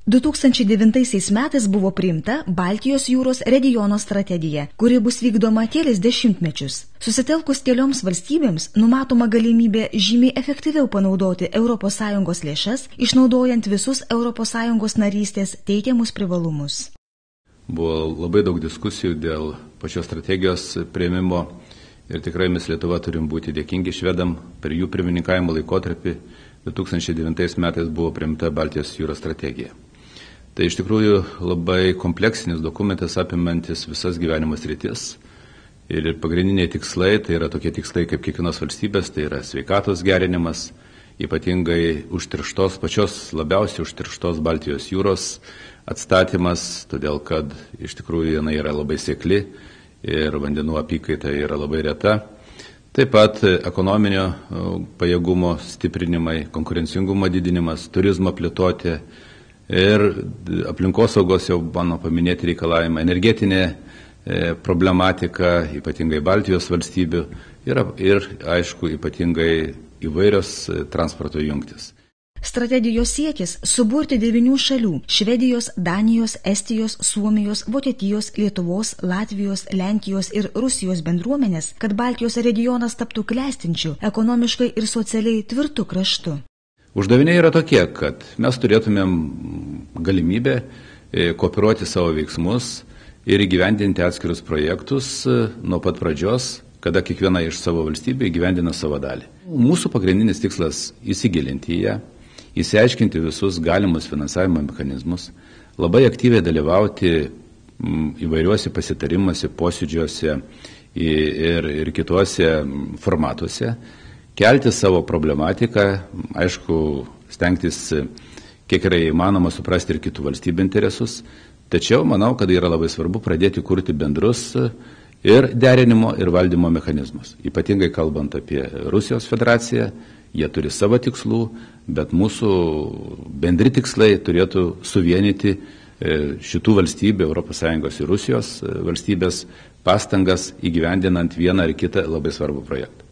2009 metais buvo priimta Baltijos jūros regiono strategija, kuri bus vykdoma kelis dešimtmečius. Susitelkus kelioms valstybėms numatoma galimybė žymiai efektyviau panaudoti ES lėšas, išnaudojant visus ES narystės teikiamus privalumus. Buvo labai daug diskusijų dėl pačios strategijos priėmimo ir tikrai mes Lietuva turim būti dėkingi švedam. Per jų pirmininkavimo laikotarpį 2009 metais buvo priimta Baltijos jūros strategija. Tai iš tikrųjų labai kompleksinis dokumentas apimantis visas gyvenimo sritis ir pagrindiniai tikslai, tai yra tokie tikslai kaip kiekvienos valstybės, tai yra sveikatos gerinimas, ypatingai užterštos, pačios labiausiai užterštos Baltijos jūros atstatymas, todėl kad iš tikrųjų jinai yra labai sėkli ir vandenų apykaita yra labai reta. Taip pat ekonominio pajėgumo stiprinimai, konkurencingumo didinimas, turizmo plėtotė ir aplinkosaugos jau mano paminėti reikalavimai, energetinė problematika, ypatingai Baltijos valstybių ir aišku, ypatingai įvairios transporto jungtis. Strategijos siekis suburti 9 šalių – Švedijos, Danijos, Estijos, Suomijos, Vokietijos, Lietuvos, Latvijos, Lenkijos ir Rusijos bendruomenės, kad Baltijos regionas taptų klestinčiu, ekonomiškai ir socialiai tvirtu kraštu. Uždaviniai yra tokie, kad mes turėtumėm galimybę kooperuoti savo veiksmus ir įgyvendinti atskirus projektus nuo pat pradžios, kada kiekviena iš savo valstybių įgyvendina savo dalį. Mūsų pagrindinis tikslas – įsigilinti į ją, įsiaiškinti visus galimus finansavimo mechanizmus, labai aktyviai dalyvauti įvairiuose pasitarimuose, posėdžiuose ir kituose formatuose, kelti savo problematiką, aišku, stengtis kiek yra įmanoma suprasti ir kitų valstybių interesus, tačiau manau, kad yra labai svarbu pradėti kurti bendrus ir derinimo ir valdymo mechanizmus. Ypatingai kalbant apie Rusijos federaciją, jie turi savo tikslų, bet mūsų bendri tikslai turėtų suvienyti šitų valstybių, ES ir Rusijos valstybės pastangas įgyvendinant vieną ar kitą labai svarbų projektą.